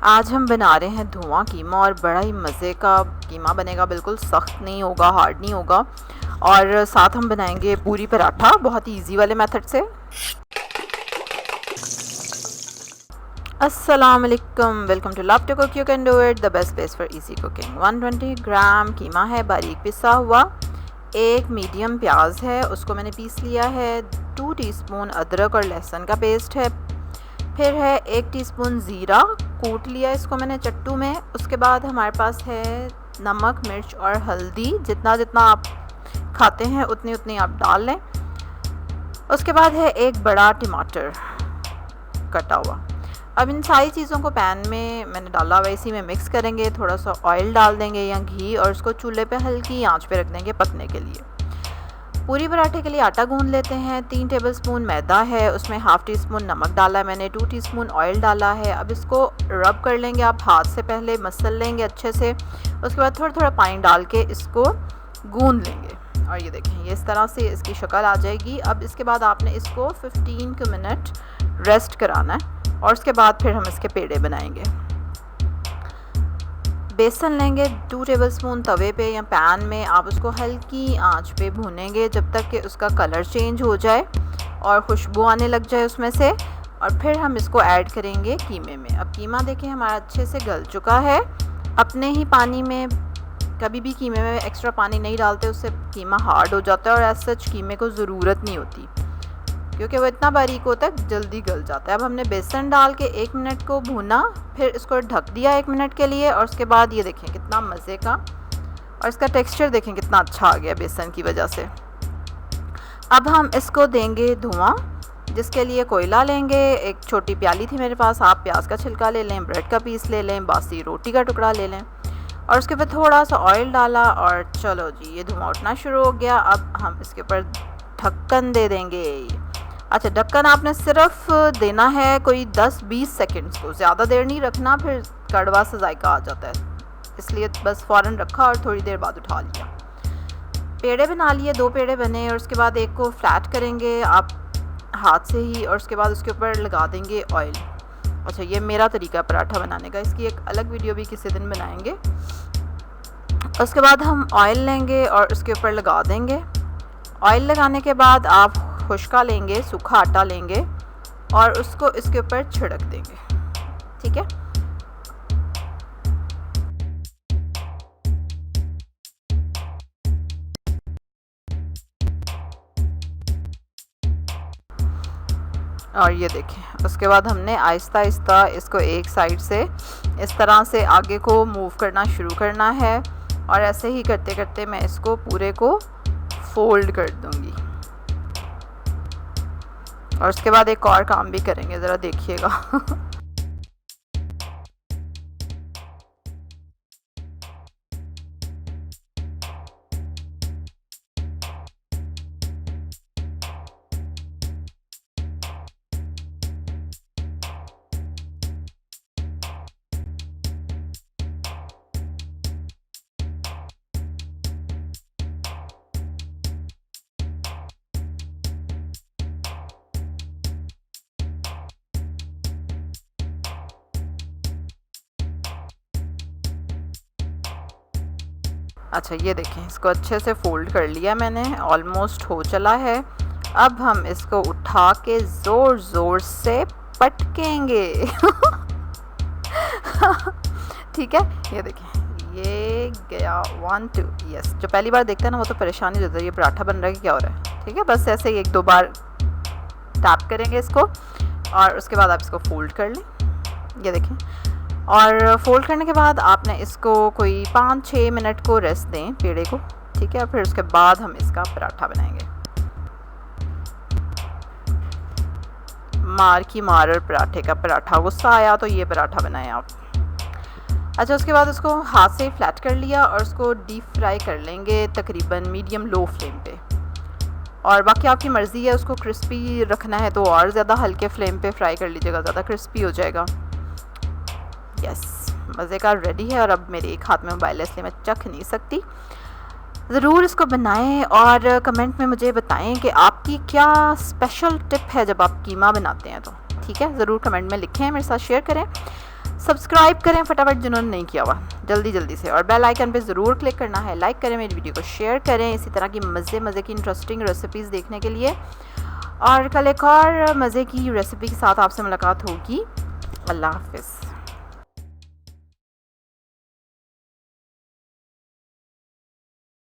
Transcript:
आज हम बना रहे हैं धुआं कीमा और बड़ा ही मज़े का कीमा बनेगा। बिल्कुल सख्त नहीं होगा, हार्ड नहीं होगा। और साथ हम बनाएंगे पूरी पराठा बहुत ही ईजी वाले मेथड से। अस्सलाम वालेकुम, welcome to love to cook you can do it, the best place for easy cooking. 120 gram कीमा है बारीक पिसा हुआ। एक मीडियम प्याज है, उसको मैंने पीस लिया है। 2 टीस्पून अदरक और लहसुन का पेस्ट है। फिर है 1 टीस्पून ज़ीरा, कूट लिया इसको मैंने चट्टू में। उसके बाद हमारे पास है नमक, मिर्च और हल्दी, जितना जितना आप खाते हैं उतनी उतनी आप डाल लें। उसके बाद है एक बड़ा टमाटर कटा हुआ। अब इन सारी चीज़ों को पैन में मैंने डाला हुआ, इसी में मिक्स करेंगे। थोड़ा सा ऑयल डाल देंगे या घी और उसको चूल्हे पे हल्की आंच पे रख देंगे पकने के लिए। पूरी पराठे के लिए आटा गूंद लेते हैं। 3 टेबलस्पून मैदा है, उसमें हाफ़ टी स्पून नमक डाला है मैंने, 2 टीस्पून ऑयल डाला है। अब इसको रब कर लेंगे आप हाथ से, पहले मसल लेंगे अच्छे से। उसके बाद थोड़ा थोड़ा पानी डाल के इसको गूंद लेंगे और ये देखें ये इस तरह से इसकी शक्ल आ जाएगी। अब इसके बाद आपने इसको 15 मिनट रेस्ट कराना है और उसके बाद फिर हम इसके पेड़े बनाएंगे। बेसन लेंगे 2 टेबलस्पून, तवे पे या पैन में आप उसको हल्की आंच पे भूनेंगे जब तक कि उसका कलर चेंज हो जाए और खुशबू आने लग जाए उसमें से। और फिर हम इसको ऐड करेंगे कीमे में। अब कीमा देखें हमारा अच्छे से गल चुका है अपने ही पानी में। कभी भी कीमे में एक्स्ट्रा पानी नहीं डालते, उससे कीमा हार्ड हो जाता है और एज सच कीमे को ज़रूरत नहीं होती क्योंकि वो इतना बारीक होता है, जल्दी गल जाता है। अब हमने बेसन डाल के 1 मिनट को भूना, फिर इसको ढक दिया 1 मिनट के लिए और उसके बाद ये देखें कितना मज़े का, और इसका टेक्सचर देखें कितना अच्छा आ गया बेसन की वजह से। अब हम इसको देंगे धुआं, जिसके लिए कोयला लेंगे। एक छोटी प्याली थी मेरे पास, आप प्याज का छिलका ले लें, ब्रेड का पीस ले लें, बासी रोटी का टुकड़ा ले लें और उसके ऊपर थोड़ा सा ऑयल डाला और चलो जी ये धुआं उठना शुरू हो गया। अब हम इसके ऊपर ढक्कन दे देंगे। अच्छा, ढक्कन आपने सिर्फ देना है कोई 10-20 सेकंड्स को, ज़्यादा देर नहीं रखना, फिर कड़वा सा जायका आ जाता है, इसलिए बस फ़ौरन रखा और थोड़ी देर बाद उठा लिया। पेड़े बना लिए, 2 पेड़े बने और उसके बाद एक को फ्लैट करेंगे आप हाथ से ही और उसके बाद उसके ऊपर लगा देंगे ऑयल। अच्छा, ये मेरा तरीका पराठा बनाने का, इसकी एक अलग वीडियो भी किसी दिन बनाएंगे। उसके बाद हम ऑयल लेंगे और उसके ऊपर लगा देंगे। ऑयल लगाने के बाद आप खुश्का लेंगे, सूखा आटा लेंगे और उसको इसके ऊपर छिड़क देंगे, ठीक है। और ये देखें उसके बाद हमने आहिस्ता आहिस्ता इसको एक साइड से इस तरह से आगे को मूव करना शुरू करना है और ऐसे ही करते करते मैं इसको पूरे को फोल्ड कर दूंगी। और उसके बाद एक और काम भी करेंगे, ज़रा देखिएगा। अच्छा, ये देखें इसको अच्छे से फोल्ड कर लिया मैंने, ऑलमोस्ट हो चला है। अब हम इसको उठा के ज़ोर ज़ोर से पटकेंगे। ठीक है, ये देखें ये गया 1 2 यस। जो पहली बार देखता है ना वो तो परेशानी हो जाता है, ये पराठा बन रहा है कि क्या हो रहा है। ठीक है, बस ऐसे ही 1-2 बार टैप करेंगे इसको और उसके बाद आप इसको फोल्ड कर लें, ये देखें। और फोल्ड करने के बाद आपने इसको कोई 5-6 मिनट को रेस्ट दें पेड़े को, ठीक है। फिर उसके बाद हम इसका पराठा बनाएंगे। मार की मार और पराठे का पराठा, गुस्सा आया तो ये पराठा बनाएं आप। अच्छा, उसके बाद उसको हाथ से फ्लैट कर लिया और उसको डीप फ्राई कर लेंगे तकरीबन मीडियम लो फ्लेम पे। और बाकी आपकी मर्ज़ी है, उसको क्रिस्पी रखना है तो और ज़्यादा हल्के फ्लेम पे फ्राई कर लीजिएगा, ज़्यादा क्रिस्पी हो जाएगा। यस, मज़े का रेडी है। और अब मेरे एक हाथ में मोबाइल है इसलिए मैं चख नहीं सकती। ज़रूर इसको बनाएं और कमेंट में मुझे बताएं कि आपकी क्या स्पेशल टिप है जब आप कीमा बनाते हैं तो, ठीक है। ज़रूर कमेंट में लिखें, मेरे साथ शेयर करें। सब्सक्राइब करें फटाफट जिन्होंने नहीं किया हुआ, जल्दी से, और बेल आइकन पे ज़रूर क्लिक करना है। लाइक करें, मेरी वीडियो को शेयर करें इसी तरह की मज़े की इंटरेस्टिंग रेसिपीज़ देखने के लिए। और कल एक और मज़े की रेसिपी के साथ आपसे मुलाकात होगी। अल्लाह हाफ़िज़।